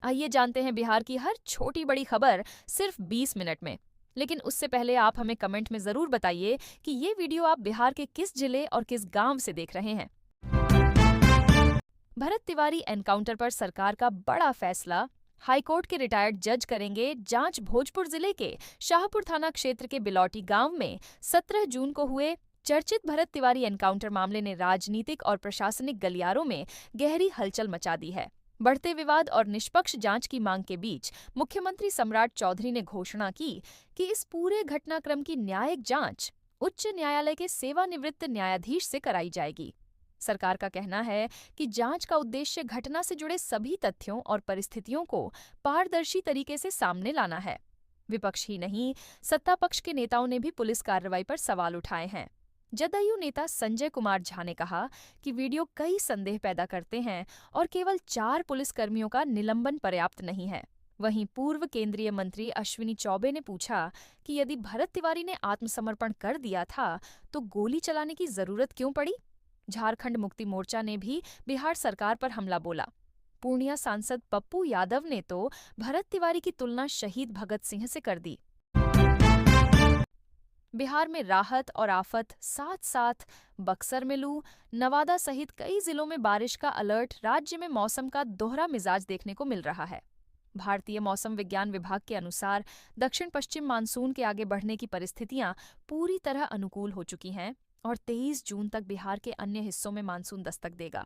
आइए जानते हैं बिहार की हर छोटी बड़ी खबर सिर्फ 20 मिनट में। लेकिन उससे पहले आप हमें कमेंट में जरूर बताइए कि ये वीडियो आप बिहार के किस जिले और किस गांव से देख रहे हैं। भरत तिवारी एनकाउंटर पर सरकार का बड़ा फैसला। हाईकोर्ट के रिटायर्ड जज करेंगे जांच। भोजपुर जिले के शाहपुर थाना क्षेत्र के बिलौटी गांव में 17 जून को हुए चर्चित भरत तिवारी एनकाउंटर मामले ने राजनीतिक और प्रशासनिक गलियारों में गहरी हलचल मचा दी है। बढ़ते विवाद और निष्पक्ष जांच की मांग के बीच मुख्यमंत्री सम्राट चौधरी ने घोषणा की कि इस पूरे घटनाक्रम की न्यायिक जांच उच्च न्यायालय के सेवानिवृत्त न्यायाधीश से कराई जाएगी। सरकार का कहना है कि जांच का उद्देश्य घटना से जुड़े सभी तथ्यों और परिस्थितियों को पारदर्शी तरीके से सामने लाना है। विपक्ष ही नहीं, सत्ता पक्ष के नेताओं ने भी पुलिस कार्रवाई पर सवाल उठाए हैं। जदयू नेता संजय कुमार झा ने कहा कि वीडियो कई संदेह पैदा करते हैं और केवल 4 पुलिसकर्मियों का निलंबन पर्याप्त नहीं है। वहीं पूर्व केंद्रीय मंत्री अश्विनी चौबे ने पूछा कि यदि भरत तिवारी ने आत्मसमर्पण कर दिया था तो गोली चलाने की जरूरत क्यों पड़ी। झारखंड मुक्ति मोर्चा ने भी बिहार सरकार पर हमला बोला। पूर्णिया सांसद पप्पू यादव ने तो भरत तिवारी की तुलना शहीद भगत सिंह से कर दी। बिहार में राहत और आफत साथ साथ। बक्सर में लू, नवादा सहित कई जिलों में बारिश का अलर्ट। राज्य में मौसम का दोहरा मिजाज देखने को मिल रहा है। भारतीय मौसम विज्ञान विभाग के अनुसार दक्षिण पश्चिम मानसून के आगे बढ़ने की परिस्थितियां पूरी तरह अनुकूल हो चुकी हैं और 23 जून तक बिहार के अन्य हिस्सों में मानसून दस्तक देगा।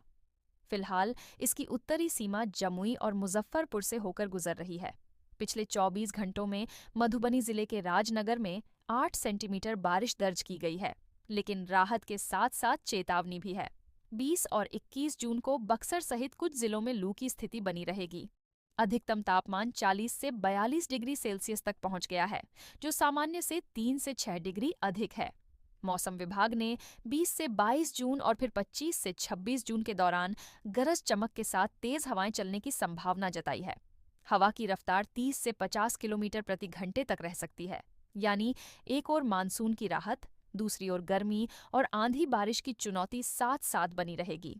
फिलहाल इसकी उत्तरी सीमा जमुई और मुजफ्फरपुर से होकर गुजर रही है। पिछले 24 घंटों में मधुबनी जिले के राजनगर में 8 सेंटीमीटर बारिश दर्ज की गई है, लेकिन राहत के साथ साथ चेतावनी भी है। 20 और 21 जून को बक्सर सहित कुछ जिलों में लू की स्थिति बनी रहेगी। अधिकतम तापमान 40 से 42 डिग्री सेल्सियस तक पहुंच गया है, जो सामान्य से 3 से 6 डिग्री अधिक है। मौसम विभाग ने 20 से 22 जून और फिर 25 से 26 जून के दौरान गरज चमक के साथ तेज हवाएं चलने की संभावना जताई है। हवा की रफ्तार 30 से 50 किलोमीटर प्रति घंटे तक रह सकती है। यानी एक ओर मानसून की राहत, दूसरी ओर गर्मी और आंधी बारिश की चुनौती साथ साथ बनी रहेगी।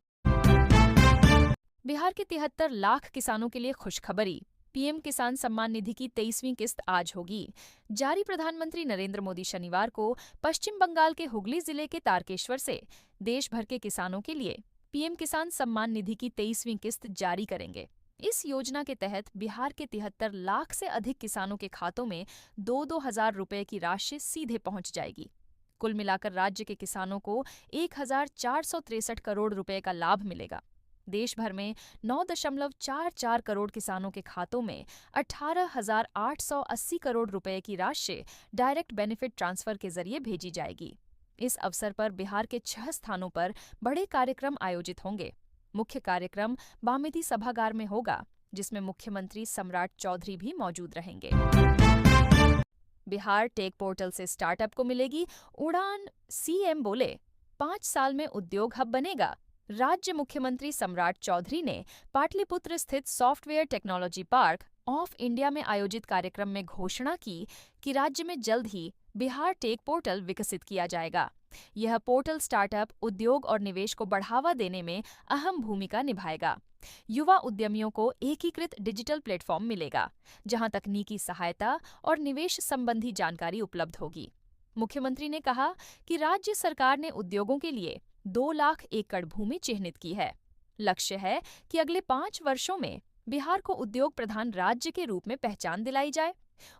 बिहार के 73 लाख किसानों के लिए खुशखबरी। पीएम किसान सम्मान निधि की 23वीं किस्त आज होगी जारी। प्रधानमंत्री नरेंद्र मोदी शनिवार को पश्चिम बंगाल के हुगली जिले के तारकेश्वर से देश भर के किसानों के लिए पीएम किसान सम्मान निधि की 23वीं किस्त जारी करेंगे। इस योजना के तहत बिहार के 73 लाख से अधिक किसानों के खातों में 2-2 हजार रुपये की राशि सीधे पहुंच जाएगी। कुल मिलाकर राज्य के किसानों को 1,463 करोड़ रुपए का लाभ मिलेगा। देश भर में 9.44 करोड़ किसानों के खातों में 18,880 करोड़ रुपए की राशि डायरेक्ट बेनिफिट ट्रांसफर के जरिए भेजी जाएगी। इस अवसर पर बिहार के 6 स्थानों पर बड़े कार्यक्रम आयोजित होंगे। मुख्य कार्यक्रम बामेती सभागार में होगा, जिसमें मुख्यमंत्री सम्राट चौधरी भी मौजूद रहेंगे। बिहार टेक पोर्टल से स्टार्टअप को मिलेगी उड़ान। सीएम बोले 5 साल में उद्योग हब बनेगा। राज्य मुख्यमंत्री सम्राट चौधरी ने पाटलिपुत्र स्थित software technology park of India में आयोजित कार्यक्रम में घोषणा की कि राज्य में जल्द ही बिहार टेक पोर्टल विकसित किया जाएगा। यह पोर्टल स्टार्टअप, उद्योग और निवेश को बढ़ावा देने में अहम भूमिका निभाएगा। युवा उद्यमियों को एकीकृत डिजिटल प्लेटफॉर्म मिलेगा, जहां तकनीकी सहायता और निवेश संबंधी जानकारी उपलब्ध होगी। मुख्यमंत्री ने कहा कि राज्य सरकार ने उद्योगों के लिए 2 लाख एकड़ भूमि चिह्नित की है। लक्ष्य है कि अगले 5 वर्षों में बिहार को उद्योग प्रधान राज्य के रूप में पहचान दिलाई जाए।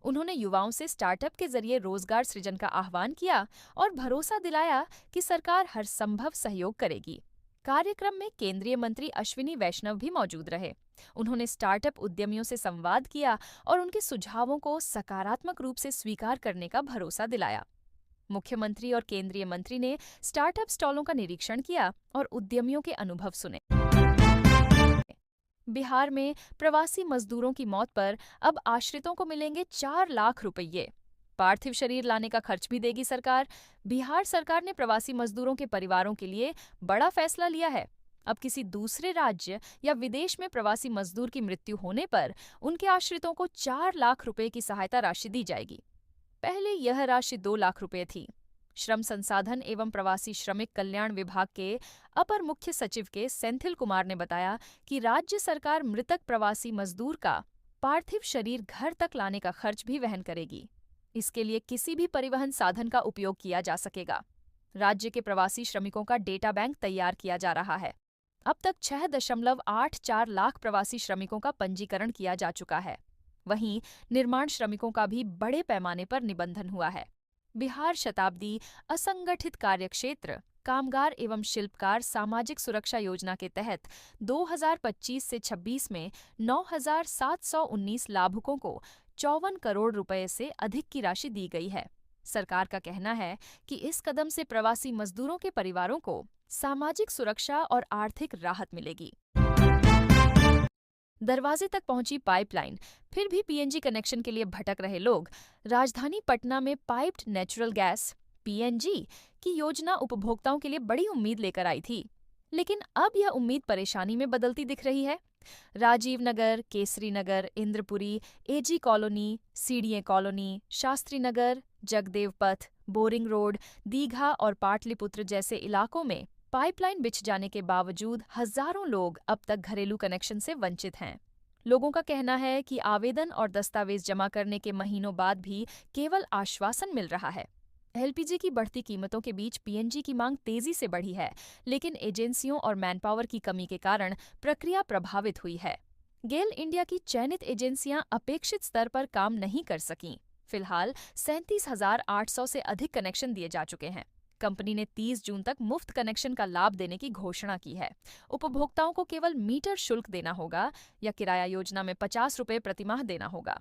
उन्होंने युवाओं से स्टार्टअप के जरिए रोजगार सृजन का आह्वान किया और भरोसा दिलाया कि सरकार हर संभव सहयोग करेगी। कार्यक्रम में केंद्रीय मंत्री अश्विनी वैष्णव भी मौजूद रहे। उन्होंने स्टार्टअप उद्यमियों से संवाद किया और उनके सुझावों को सकारात्मक रूप से स्वीकार करने का भरोसा दिलाया। मुख्यमंत्री और केंद्रीय मंत्री ने स्टार्टअप स्टॉलों का निरीक्षण किया और उद्यमियों के अनुभव सुने। बिहार में प्रवासी मजदूरों की मौत पर अब आश्रितों को मिलेंगे 4 लाख रुपये। पार्थिव शरीर लाने का खर्च भी देगी सरकार। बिहार सरकार ने प्रवासी मजदूरों के परिवारों के लिए बड़ा फैसला लिया है। अब किसी दूसरे राज्य या विदेश में प्रवासी मजदूर की मृत्यु होने पर उनके आश्रितों को 4 लाख रुपए की सहायता राशि दी जाएगी। पहले यह राशि 2 लाख रुपए थी। श्रम संसाधन एवं प्रवासी श्रमिक कल्याण विभाग के अपर मुख्य सचिव के सेंथिल कुमार ने बताया कि राज्य सरकार मृतक प्रवासी मजदूर का पार्थिव शरीर घर तक लाने का खर्च भी वहन करेगी। इसके लिए किसी भी परिवहन साधन का उपयोग किया जा सकेगा। राज्य के प्रवासी श्रमिकों का डेटा बैंक तैयार किया जा रहा है। अब तक 6.84 लाख प्रवासी श्रमिकों का पंजीकरण किया जा चुका है। वहीं निर्माण श्रमिकों का भी बड़े पैमाने पर निबंधन हुआ है। बिहार शताब्दी असंगठित कार्य क्षेत्र कामगार एवं शिल्पकार सामाजिक सुरक्षा योजना के तहत 2025 से 26 में 9,719 लाभुकों को 54 करोड़ रुपए से अधिक की राशि दी गई है। सरकार का कहना है कि इस कदम से प्रवासी मजदूरों के परिवारों को सामाजिक सुरक्षा और आर्थिक राहत मिलेगी। दरवाजे तक पहुंची पाइपलाइन, फिर भी पीएनजी कनेक्शन के लिए भटक रहे लोग। राजधानी पटना में पाइप्ड नेचुरल गैस पीएनजी की योजना उपभोक्ताओं के लिए बड़ी उम्मीद लेकर आई थी, लेकिन अब यह उम्मीद परेशानी में बदलती दिख रही है। Rajiv Nagar, Kesari Nagar, Indrapuri, AG colony, CDA colony, Shastri Nagar, Jagdev Path, boring road, Digha और पाटलिपुत्र जैसे इलाकों में पाइपलाइन बिछ जाने के बावजूद हजारों लोग अब तक घरेलू कनेक्शन से वंचित हैं। लोगों का कहना है कि आवेदन और दस्तावेज जमा करने के महीनों बाद भी केवल आश्वासन मिल रहा है। एलपीजी की बढ़ती कीमतों के बीच पीएनजी की मांग तेजी से बढ़ी है, लेकिन एजेंसियों और मैनपावर की कमी के कारण प्रक्रिया प्रभावित हुई है। गेल इंडिया की चयनित एजेंसियां अपेक्षित स्तर पर काम नहीं कर सकीं। फिलहाल 37,800 से अधिक कनेक्शन दिए जा चुके हैं। कंपनी ने 30 जून तक मुफ्त कनेक्शन का लाभ देने की घोषणा की है। उपभोक्ताओं को केवल मीटर शुल्क देना होगा या किराया योजना में 50 रुपये प्रतिमाह देना होगा।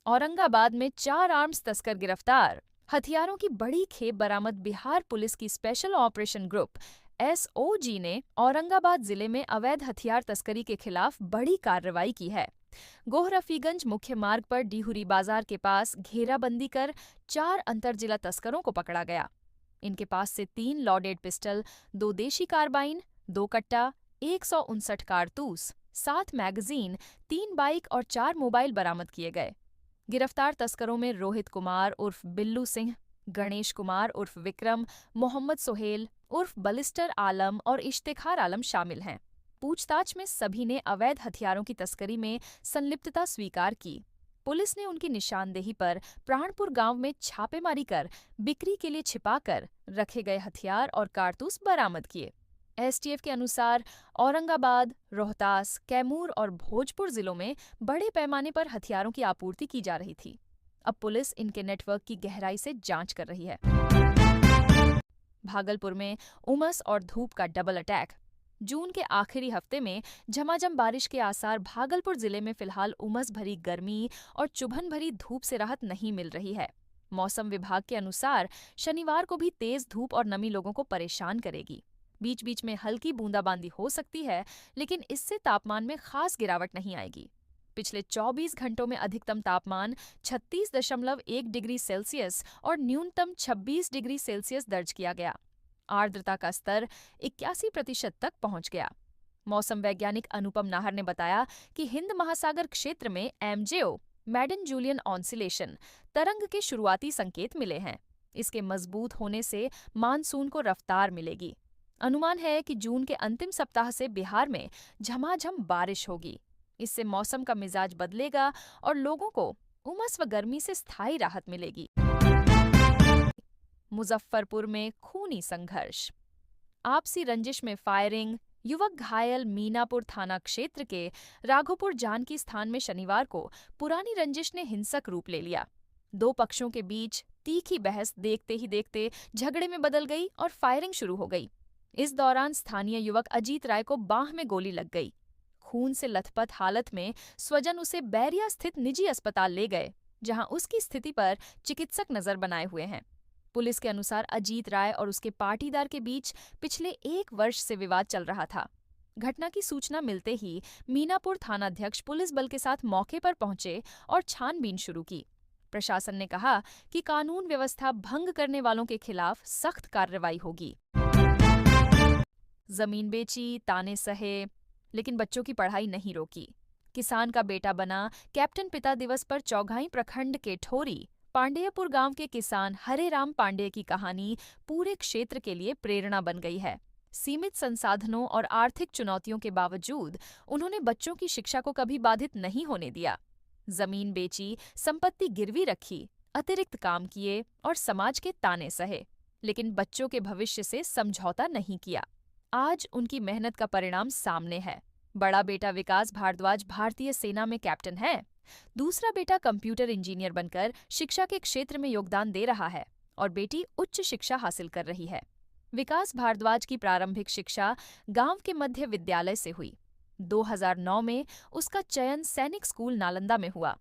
औरंगाबाद में 4 आर्म्स तस्कर गिरफ्तार। हथियारों की बड़ी खेप बरामद। बिहार पुलिस की स्पेशल ऑपरेशन ग्रुप एसओजी ने औरंगाबाद जिले में अवैध हथियार तस्करी के खिलाफ बड़ी कार्रवाई की है। गोहरफीगंज मुख्य मार्ग पर डिहुरी बाजार के पास घेराबंदी कर 4 अंतरजिला तस्करों को पकड़ा गया। इनके पास से 3 लॉडेड पिस्टल, 2 देशी कार्बाइन, 2 कट्टा, 159 कारतूस, 7 मैगजीन, 3 बाइक और 4 मोबाइल बरामद किए गए। गिरफ्तार तस्करों में रोहित कुमार उर्फ बिल्लू सिंह, गणेश कुमार उर्फ विक्रम, मोहम्मद सोहेल उर्फ बलिस्टर आलम और इश्तिखार आलम शामिल हैं। पूछताछ में सभी ने अवैध हथियारों की तस्करी में संलिप्तता स्वीकार की। पुलिस ने उनकी निशानदेही पर प्राणपुर गांव में छापेमारी कर बिक्री के लिए छिपाकर रखे गए हथियार और कारतूस बरामद किए। एसटीएफ के अनुसार औरंगाबाद, रोहतास, कैमूर और भोजपुर जिलों में बड़े पैमाने पर हथियारों की आपूर्ति की जा रही थी। अब पुलिस इनके नेटवर्क की गहराई से जांच कर रही है। भागलपुर में उमस और धूप का डबल अटैक। जून के आखिरी हफ्ते में झमाझम बारिश के आसार। भागलपुर जिले में फिलहाल उमस भरी गर्मी और चुभन भरी धूप से राहत नहीं मिल रही है। मौसम विभाग के अनुसार शनिवार को भी तेज धूप और नमी लोगों को परेशान करेगी। बीच बीच में हल्की बूंदाबांदी हो सकती है, लेकिन इससे तापमान में खास गिरावट नहीं आएगी। पिछले 24 घंटों में अधिकतम तापमान 36.1 डिग्री सेल्सियस और न्यूनतम 26 डिग्री सेल्सियस दर्ज किया गया। आर्द्रता का स्तर 81% तक पहुंच गया। मौसम वैज्ञानिक अनुपम नाहर ने बताया कि हिंद महासागर क्षेत्र में एमजेओ मैडन जूलियन ऑसिलेशन तरंग के शुरुआती संकेत मिले हैं। इसके मजबूत होने से मानसून को रफ्तार मिलेगी। अनुमान है कि जून के अंतिम सप्ताह से बिहार में झमाझम बारिश होगी। इससे मौसम का मिजाज बदलेगा और लोगों को उमस व गर्मी से स्थायी राहत मिलेगी। मुजफ्फरपुर में खूनी संघर्ष। आपसी रंजिश में फायरिंग। युवक घायल। मीनापुर थाना क्षेत्र के राघोपुर जानकी स्थान में शनिवार को पुरानी रंजिश ने हिंसक रूप ले लिया। 2 पक्षों के बीच तीखी बहस देखते ही देखते झगड़े में बदल गई और फायरिंग शुरू हो गई। इस दौरान स्थानीय युवक अजीत राय को बांह में गोली लग गई। खून से लथपथ हालत में स्वजन उसे बैरिया स्थित निजी अस्पताल ले गए, जहां उसकी स्थिति पर चिकित्सक नजर बनाए हुए हैं। पुलिस के अनुसार अजीत राय और उसके पाटीदार के बीच पिछले 1 वर्ष से विवाद चल रहा था। घटना की सूचना मिलते ही मीनापुर थानाध्यक्ष पुलिस बल के साथ मौके पर पहुंचे और छानबीन शुरू की। प्रशासन ने कहा कि कानून व्यवस्था भंग करने वालों के खिलाफ सख्त कार्रवाई होगी। जमीन बेची, ताने सहे, लेकिन बच्चों की पढ़ाई नहीं रोकी। किसान का बेटा बना। कैप्टन पिता दिवस पर चौघाई प्रखंड के ठोरी पांडेयपुर गांव के किसान हरे राम पांडे की कहानी पूरे क्षेत्र के लिए प्रेरणा बन गई है। सीमित संसाधनों और आर्थिक चुनौतियों के बावजूद उन्होंने बच्चों की शिक्षा को कभी बाधित नहीं होने दिया। जमीन बेची, संपत्ति गिरवी रखी, अतिरिक्त काम किए और समाज के ताने सहे, लेकिन बच्चों के भविष्य से समझौता नहीं किया। आज उनकी मेहनत का परिणाम सामने है। बड़ा बेटा विकास भारद्वाज भारतीय सेना में कैप्टन है। दूसरा बेटा कंप्यूटर इंजीनियर बनकर शिक्षा के क्षेत्र में योगदान दे रहा है और बेटी उच्च शिक्षा हासिल कर रही है। विकास भारद्वाज की प्रारंभिक शिक्षा गांव के मध्य विद्यालय से हुई। 2009 में उसका चयन सैनिक स्कूल नालंदा में हुआ।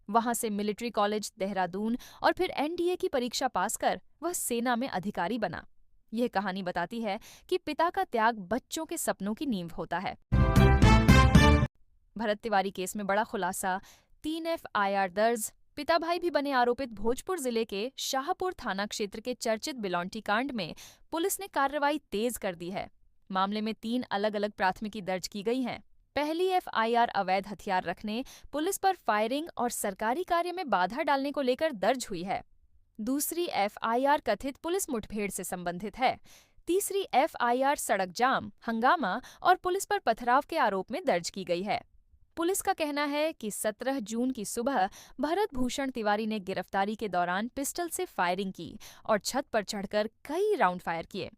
वहां से मिलिट्री कॉलेज देहरादून और फिर एनडीए की परीक्षा पास कर वह सेना में अधिकारी बना। यह कहानी बताती है कि पिता का त्याग बच्चों के सपनों की नींव होता है। भरत तिवारी केस में बड़ा खुलासा, 3 एफआईआर दर्ज। पिता भाई भी बने आरोपित भोजपुर जिले के शाहपुर थाना क्षेत्र के चर्चित बिलौंटी कांड में पुलिस ने कार्रवाई तेज कर दी है। मामले में 3 अलग अलग प्राथमिकी दर्ज की गई हैं। पहली एफआईआर अवैध हथियार रखने, पुलिस पर फायरिंग और सरकारी कार्य में बाधा डालने को लेकर दर्ज हुई है। दूसरी एफआईआर कथित पुलिस मुठभेड़ से संबंधित है। तीसरी एफआईआर सड़क जाम, हंगामा और पुलिस पर पथराव के आरोप में दर्ज की गई है। पुलिस का कहना है कि 17 जून की सुबह भरत भूषण तिवारी ने गिरफ्तारी के दौरान पिस्टल से फायरिंग की और छत पर चढ़कर कई राउंड फायर किए।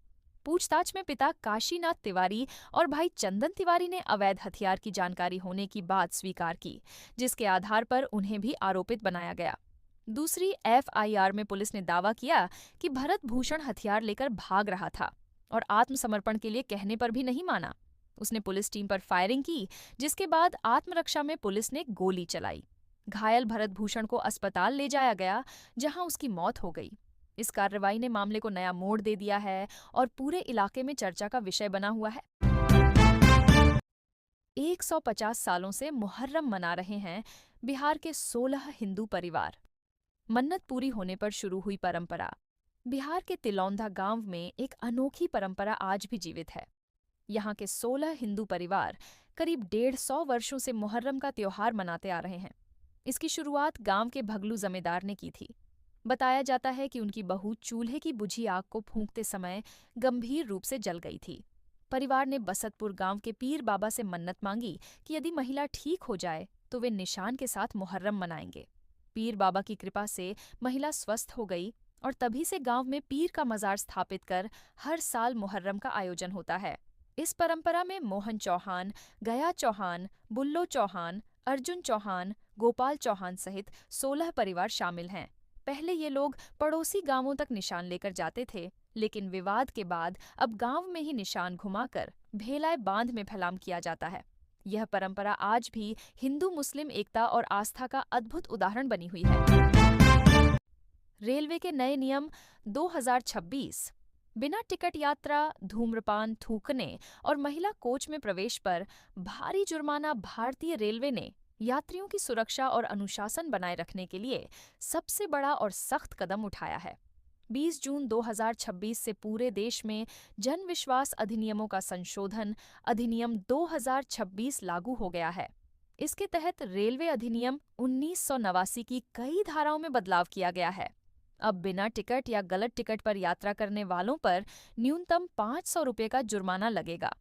पूछताछ में पिता काशीनाथ तिवारी और भाई चंदन तिवारी ने अवैध हथियार की जानकारी होने की बात स्वीकार की, जिसके आधार पर उन्हें भी आरोपित बनाया गया। दूसरी एफआईआर में पुलिस ने दावा किया कि भरत भूषण हथियार लेकर भाग रहा था और आत्मसमर्पण के लिए कहने पर भी नहीं माना। उसने पुलिस टीम पर फायरिंग की, जिसके बाद आत्मरक्षा में पुलिस ने गोली चलाई। घायल भरत भूषण को अस्पताल ले जाया गया, जहां उसकी मौत हो गई। इस कार्रवाई ने मामले को नया मोड़ दे दिया है और पूरे इलाके में चर्चा का विषय बना हुआ है। 150 सालों से मुहर्रम मना रहे हैं बिहार के 16 हिंदू परिवार। मन्नत पूरी होने पर शुरू हुई परंपरा। बिहार के तिलौंधा गांव में एक अनोखी परंपरा आज भी जीवित है। यहाँ के 16 हिंदू परिवार करीब 150 वर्षों से मुहर्रम का त्योहार मनाते आ रहे हैं। इसकी शुरुआत गांव के भगलू जमींदार ने की थी। बताया जाता है कि उनकी बहू चूल्हे की बुझी आग को फूंकते समय गंभीर रूप से जल गई थी। परिवार ने बसतपुर गांव के पीर बाबा से मन्नत मांगी कि यदि महिला ठीक हो जाए तो वे निशान के साथ मुहर्रम मनाएंगे। पीर बाबा की कृपा से महिला स्वस्थ हो गई और तभी से गांव में पीर का मजार स्थापित कर हर साल मुहर्रम का आयोजन होता है। इस परंपरा में मोहन चौहान, गया चौहान, बुल्लो चौहान, अर्जुन चौहान, गोपाल चौहान सहित 16 परिवार शामिल हैं। पहले ये लोग पड़ोसी गांवों तक निशान लेकर जाते थे, लेकिन विवाद के बाद अब गांव में ही निशान घुमाकर भेलाए बांध में फैलाम किया जाता है। यह परंपरा आज भी हिंदू मुस्लिम एकता और आस्था का अद्भुत उदाहरण बनी हुई है। रेलवे के नए नियम 2026। बिना टिकट यात्रा, धूम्रपान, थूकने और महिला कोच में प्रवेश पर भारी जुर्माना। भारतीय रेलवे ने यात्रियों की सुरक्षा और अनुशासन बनाए रखने के लिए सबसे बड़ा और सख्त कदम उठाया है। 20 जून 2026 से पूरे देश में जन विश्वास अधिनियमों का संशोधन अधिनियम 2026 लागू हो गया है। इसके तहत रेलवे अधिनियम 1989 की कई धाराओं में बदलाव किया गया है। अब बिना टिकट या गलत टिकट पर यात्रा करने वालों पर न्यूनतम 500 रुपये का जुर्माना लगेगा।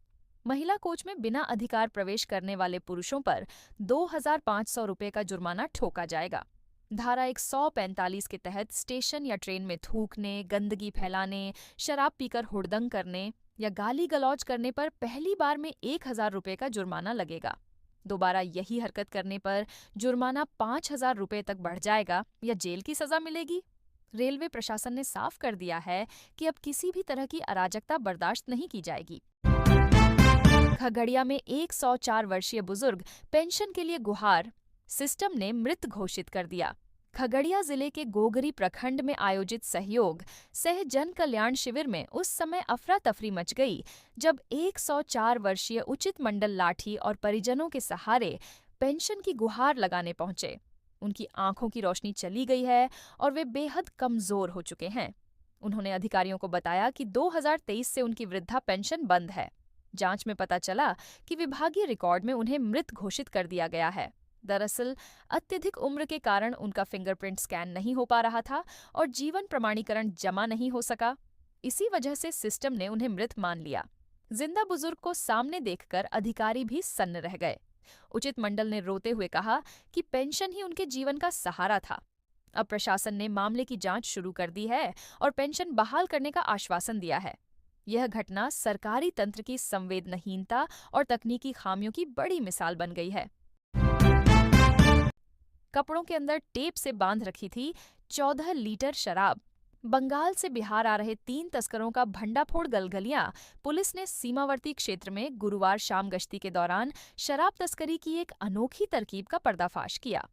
महिला कोच में बिना अधिकार प्रवेश करने वाले पुरुषों पर 2500 रुपये का जुर्माना ठोका जाएगा। धारा 145 के तहत स्टेशन या ट्रेन में थूकने, गंदगी फैलाने, शराब पीकर हुड़दंग करने या गाली गलौज करने पर पहली बार में 1000 रुपये का जुर्माना लगेगा। दोबारा यही हरकत करने पर जुर्माना 5000 रुपये तक बढ़ जाएगा या जेल की सजा मिलेगी। रेलवे प्रशासन ने साफ कर दिया है कि अब किसी भी तरह की अराजकता बर्दाश्त नहीं की जाएगी। खगड़िया में 104 वर्षीय बुजुर्ग पेंशन के लिए गुहार, सिस्टम ने मृत घोषित कर दिया। खगड़िया जिले के गोगरी प्रखंड में आयोजित सहयोग सह जन कल्याण शिविर में उस समय अफरा तफरी मच गई जब 104 वर्षीय उचित मंडल लाठी और परिजनों के सहारे पेंशन की गुहार लगाने पहुंचे। उनकी आंखों की रोशनी चली गई है और वे बेहद कमजोर हो चुके हैं। उन्होंने अधिकारियों को बताया कि 2023 से उनकी वृद्धा पेंशन बंद है। जांच में पता चला कि विभागीय रिकॉर्ड में उन्हें मृत घोषित कर दिया गया है। दरअसल अत्यधिक उम्र के कारण उनका फिंगरप्रिंट स्कैन नहीं हो पा रहा था और जीवन प्रमाणीकरण जमा नहीं हो सका। इसी वजह से सिस्टम ने उन्हें मृत मान लिया। जिंदा बुजुर्ग को सामने देखकर अधिकारी भी सन्न रह गए। उचित मंडल ने रोते हुए कहा कि पेंशन ही उनके जीवन का सहारा था। अब प्रशासन ने मामले की जांच शुरू कर दी है और पेंशन बहाल करने का आश्वासन दिया है। यह घटना सरकारी तंत्र की संवेदनहीनता और तकनीकी खामियों की बड़ी मिसाल बन गई है। कपड़ों के अंदर टेप से बांध रखी थी 14 लीटर शराब। बंगाल से बिहार आ रहे 3 तस्करों का भंडाफोड़ गलगलियां पुलिस ने सीमावर्ती क्षेत्र में गुरुवार शाम गश्ती के दौरान शराब तस्करी की एक अनोखी तरकीब का पर्दाफाश किया।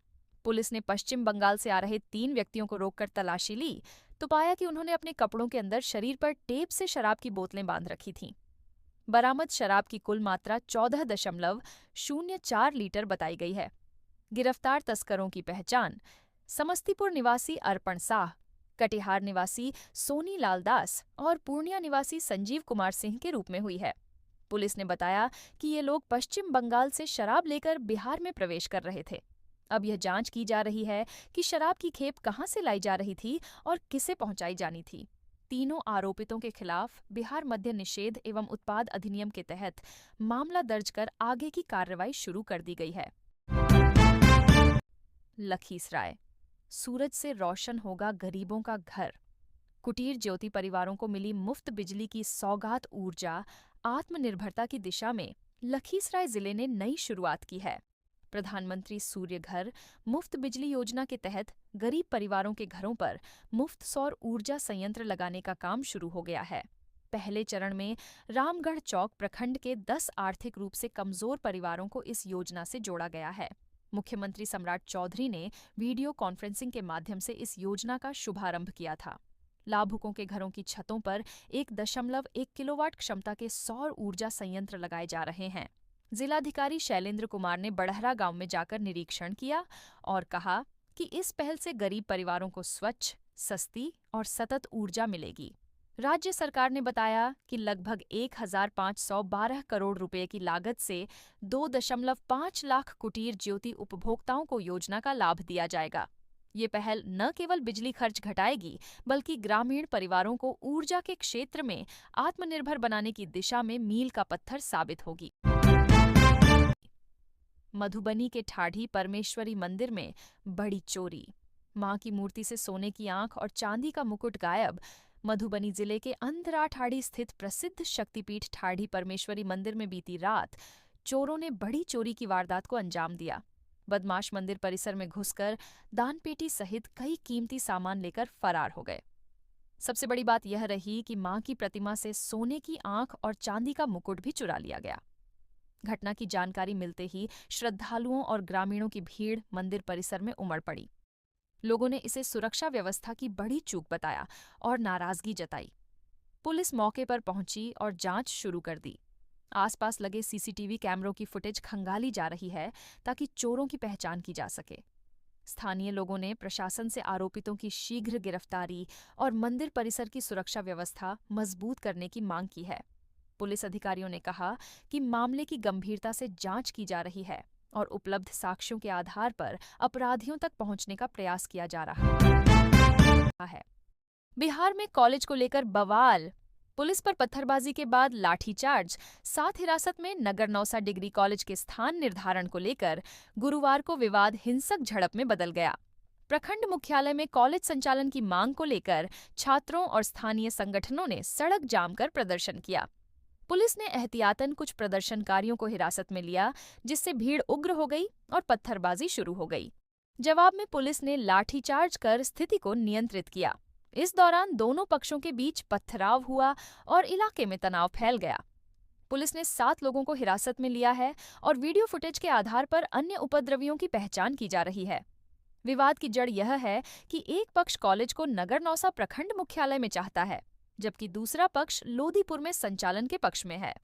पुलिस ने पश्चिम बंगाल से आ रहे 3 व्यक्तियों को रोककर तलाशी ली तो पाया कि उन्होंने अपने कपड़ों के अंदर शरीर पर टेप से शराब की बोतलें बांध रखी थीं। बरामद शराब की कुल मात्रा 14.04 लीटर बताई गई है। गिरफ्तार तस्करों की पहचान समस्तीपुर निवासी अर्पण साह, कटिहार निवासी सोनी लाल दास और पूर्णिया निवासी संजीव कुमार सिंह के रूप में हुई है। पुलिस ने बताया कि ये लोग पश्चिम बंगाल से शराब लेकर बिहार में प्रवेश कर रहे थे। अब यह जांच की जा रही है कि शराब की खेप कहां से लाई जा रही थी और किसे पहुंचाई जानी थी। तीनों आरोपितों के खिलाफ बिहार मद्य निषेध एवं उत्पाद अधिनियम के तहत मामला दर्ज कर आगे की कार्रवाई शुरू कर दी गई है। लखीसराय, सूरज से रोशन होगा गरीबों का घर। कुटीर ज्योति परिवारों को मिली मुफ्त बिजली की सौगात ऊर्जा आत्मनिर्भरता की दिशा में लखीसराय जिले ने नई शुरुआत की है। प्रधानमंत्री सूर्य घर मुफ्त बिजली योजना के तहत गरीब परिवारों के घरों पर मुफ्त सौर ऊर्जा संयंत्र लगाने का काम शुरू हो गया है। पहले चरण में रामगढ़ चौक प्रखंड के 10 आर्थिक रूप से कमजोर परिवारों को इस योजना से जोड़ा गया है। मुख्यमंत्री सम्राट चौधरी ने वीडियो कॉन्फ्रेंसिंग के माध्यम से इस योजना का शुभारंभ किया था। लाभुकों के घरों की छतों पर 1.1 किलोवाट क्षमता के सौर ऊर्जा संयंत्र लगाए जा रहे हैं। जिलाधिकारी शैलेंद्र कुमार ने बड़हरा गांव में जाकर निरीक्षण किया और कहा कि इस पहल से गरीब परिवारों को स्वच्छ, सस्ती और सतत ऊर्जा मिलेगी। राज्य सरकार ने बताया कि लगभग 1,512 करोड़ रुपए की लागत से 2.5 लाख कुटीर ज्योति उपभोक्ताओं को योजना का लाभ दिया जाएगा। ये पहल न केवल बिजली खर्च घटाएगी बल्कि ग्रामीण परिवारों को ऊर्जा के क्षेत्र में आत्मनिर्भर बनाने की दिशा में मील का पत्थर साबित होगी। मधुबनी के ठाढ़ी परमेश्वरी मंदिर में बड़ी चोरी। मां की मूर्ति से सोने की आंख और चांदी का मुकुट गायब। मधुबनी जिले के अंधरा ठाड़ी स्थित प्रसिद्ध शक्तिपीठ ठाढ़ी परमेश्वरी मंदिर में बीती रात चोरों ने बड़ी चोरी की वारदात को अंजाम दिया। बदमाश मंदिर परिसर में घुसकर दानपेटी सहित कई कीमती सामान लेकर फरार हो गए। सबसे बड़ी बात यह रही कि मां की प्रतिमा से सोने की आंख और चांदी का मुकुट भी चुरा लिया गया। घटना की जानकारी मिलते ही श्रद्धालुओं और ग्रामीणों की भीड़ मंदिर परिसर में उमड़ पड़ी। लोगों ने इसे सुरक्षा व्यवस्था की बड़ी चूक बताया और नाराजगी जताई। पुलिस मौके पर पहुंची और जांच शुरू कर दी। आसपास लगे सीसीटीवी कैमरों की फुटेज खंगाली जा रही है ताकि चोरों की पहचान की जा सके। स्थानीय लोगों ने प्रशासन से आरोपितों की शीघ्र गिरफ्तारी और मंदिर परिसर की सुरक्षा व्यवस्था मजबूत करने की मांग की है। पुलिस अधिकारियों ने कहा कि मामले की गंभीरता से जांच की जा रही है और उपलब्ध साक्ष्यों के आधार पर अपराधियों तक पहुंचने का प्रयास किया जा रहा है। बिहार में कॉलेज को लेकर बवाल। पुलिस पर पत्थरबाजी के बाद लाठीचार्ज। 7 हिरासत में नगर नौसा डिग्री कॉलेज के स्थान निर्धारण को लेकर गुरुवार को विवाद हिंसक झड़प में बदल गया। प्रखंड मुख्यालय में कॉलेज संचालन की मांग को लेकर छात्रों और स्थानीय संगठनों ने सड़क जाम कर प्रदर्शन किया। पुलिस ने एहतियातन कुछ प्रदर्शनकारियों को हिरासत में लिया, जिससे भीड़ उग्र हो गई और पत्थरबाजी शुरू हो गई। जवाब में पुलिस ने लाठीचार्ज कर स्थिति को नियंत्रित किया। इस दौरान दोनों पक्षों के बीच पथराव हुआ और इलाके में तनाव फैल गया। पुलिस ने 7 लोगों को हिरासत में लिया है और वीडियो फुटेज के आधार पर अन्य उपद्रवियों की पहचान की जा रही है। विवाद की जड़ यह है कि एक पक्ष कॉलेज को नगर नौसा प्रखंड मुख्यालय में चाहता है, जबकि दूसरा पक्ष लोदीपुर में संचालन के पक्ष में है।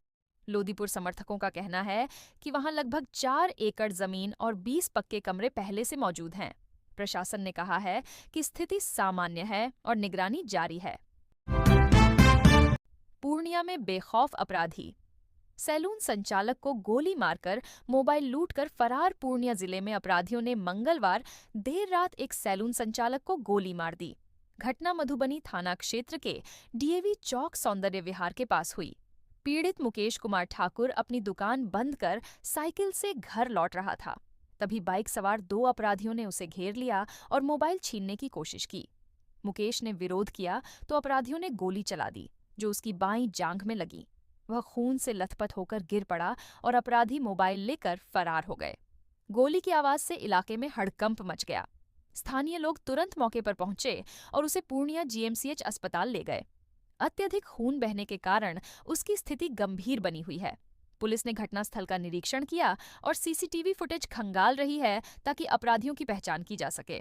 लोदीपुर समर्थकों का कहना है कि वहां लगभग 4 एकड़ जमीन और 20 पक्के कमरे पहले से मौजूद हैं। प्रशासन ने कहा है कि स्थिति सामान्य है और निगरानी जारी है। पूर्णिया में बेखौफ अपराधी। सैलून संचालक को गोली मारकर मोबाइल लूटकर फरार पूर्णिया जिले में अपराधियों ने मंगलवार देर रात एक सैलून संचालक को गोली मार दी। घटना मधुबनी थाना क्षेत्र के डीएवी चौक सौंदर्य विहार के पास हुई। पीड़ित मुकेश कुमार ठाकुर अपनी दुकान बंद कर साइकिल से घर लौट रहा था। तभी बाइक सवार 2 अपराधियों ने उसे घेर लिया और मोबाइल छीनने की कोशिश की। मुकेश ने विरोध किया तो अपराधियों ने गोली चला दी, जो उसकी बाईं जांघ में लगी। वह खून से लथपथ होकर गिर पड़ा और अपराधी मोबाइल लेकर फरार हो गए। गोली की आवाज से इलाके में हड़कंप मच गया। स्थानीय लोग तुरंत मौके पर पहुंचे और उसे पूर्णिया जीएमसीएच अस्पताल ले गए। अत्यधिक खून बहने के कारण उसकी स्थिति गंभीर बनी हुई है। पुलिस ने घटनास्थल का निरीक्षण किया और सीसीटीवी फुटेज खंगाल रही है ताकि अपराधियों की पहचान की जा सके।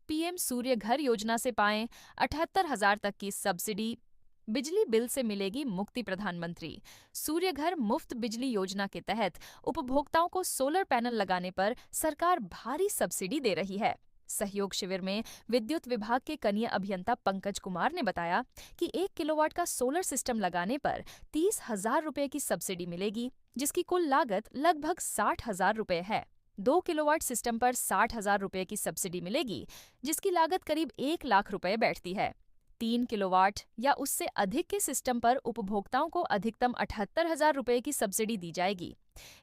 पीएम सूर्य घर योजना से पाएं 78,000 तक की सब्सिडी, बिजली बिल से मिलेगी मुक्ति। प्रधानमंत्री सूर्य घर मुफ्त बिजली योजना के तहत उपभोक्ताओं को सोलर पैनल लगाने पर सरकार भारी सब्सिडी दे रही है। सहयोग शिविर में विद्युत विभाग के कनीय अभियंता पंकज कुमार ने बताया कि 1 किलोवाट का सोलर सिस्टम लगाने पर 30,000 रुपये की सब्सिडी मिलेगी, जिसकी कुल लागत लगभग 60,000 रुपये है। 2 किलोवाट सिस्टम पर 60,000 रुपये की सब्सिडी मिलेगी, जिसकी लागत करीब 1 लाख रुपये बैठती है। 3 किलोवाट या उससे अधिक के सिस्टम पर उपभोक्ताओं को अधिकतम 78,000 रुपये की सब्सिडी दी जाएगी।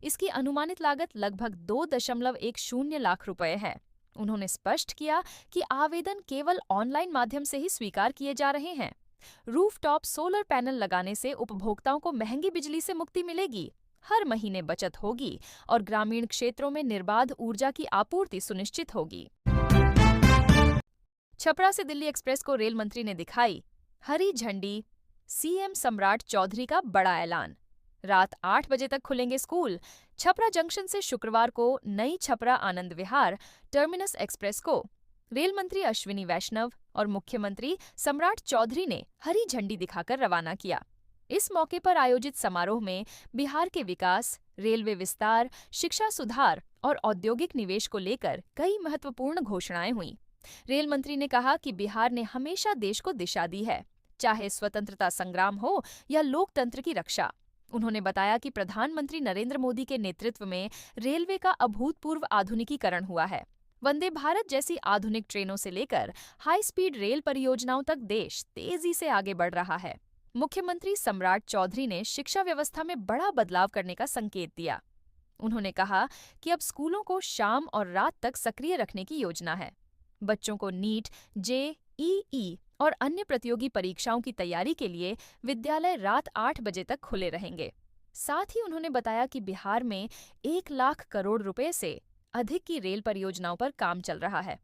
इसकी अनुमानित लागत लगभग 2.10 लाख रुपये है। उन्होंने स्पष्ट किया कि आवेदन केवल ऑनलाइन माध्यम से ही स्वीकार किए जा रहे हैं। रूफटॉप सोलर पैनल लगाने से उपभोक्ताओं को महंगी बिजली से मुक्ति मिलेगी, हर महीने बचत होगी और ग्रामीण क्षेत्रों में निर्बाध ऊर्जा की आपूर्ति सुनिश्चित होगी। छपरा से दिल्ली एक्सप्रेस को रेल मंत्री ने दिखाई हरी झंडी। सीएम सम्राट चौधरी का बड़ा ऐलान, रात 8 बजे तक खुलेंगे स्कूल। छपरा जंक्शन से शुक्रवार को नई छपरा आनंद विहार टर्मिनस एक्सप्रेस को रेल मंत्री अश्विनी वैष्णव और मुख्यमंत्री सम्राट चौधरी ने हरी झंडी दिखाकर रवाना किया। इस मौके पर आयोजित समारोह में बिहार के विकास, रेलवे विस्तार, शिक्षा सुधार और औद्योगिक निवेश को लेकर कई महत्वपूर्ण घोषणाएं हुईं। रेल मंत्री ने कहा कि बिहार ने हमेशा देश को दिशा दी है, चाहे स्वतंत्रता संग्राम हो या लोकतंत्र की रक्षा। उन्होंने बताया कि प्रधानमंत्री नरेंद्र मोदी के नेतृत्व में रेलवे का अभूतपूर्व आधुनिकीकरण हुआ है। वंदे भारत जैसी आधुनिक ट्रेनों से लेकर हाई स्पीड रेल परियोजनाओं तक देश तेजी से आगे बढ़ रहा है। मुख्यमंत्री सम्राट चौधरी ने शिक्षा व्यवस्था में बड़ा बदलाव करने का संकेत दिया। उन्होंने कहा कि अब स्कूलों को शाम और रात तक सक्रिय रखने की योजना है। बच्चों को नीट, जेईई और अन्य प्रतियोगी परीक्षाओं की तैयारी के लिए विद्यालय रात 8 बजे तक खुले रहेंगे। साथ ही उन्होंने बताया कि बिहार में 1 लाख करोड़ रुपए से अधिक की रेल परियोजनाओं पर काम चल रहा है।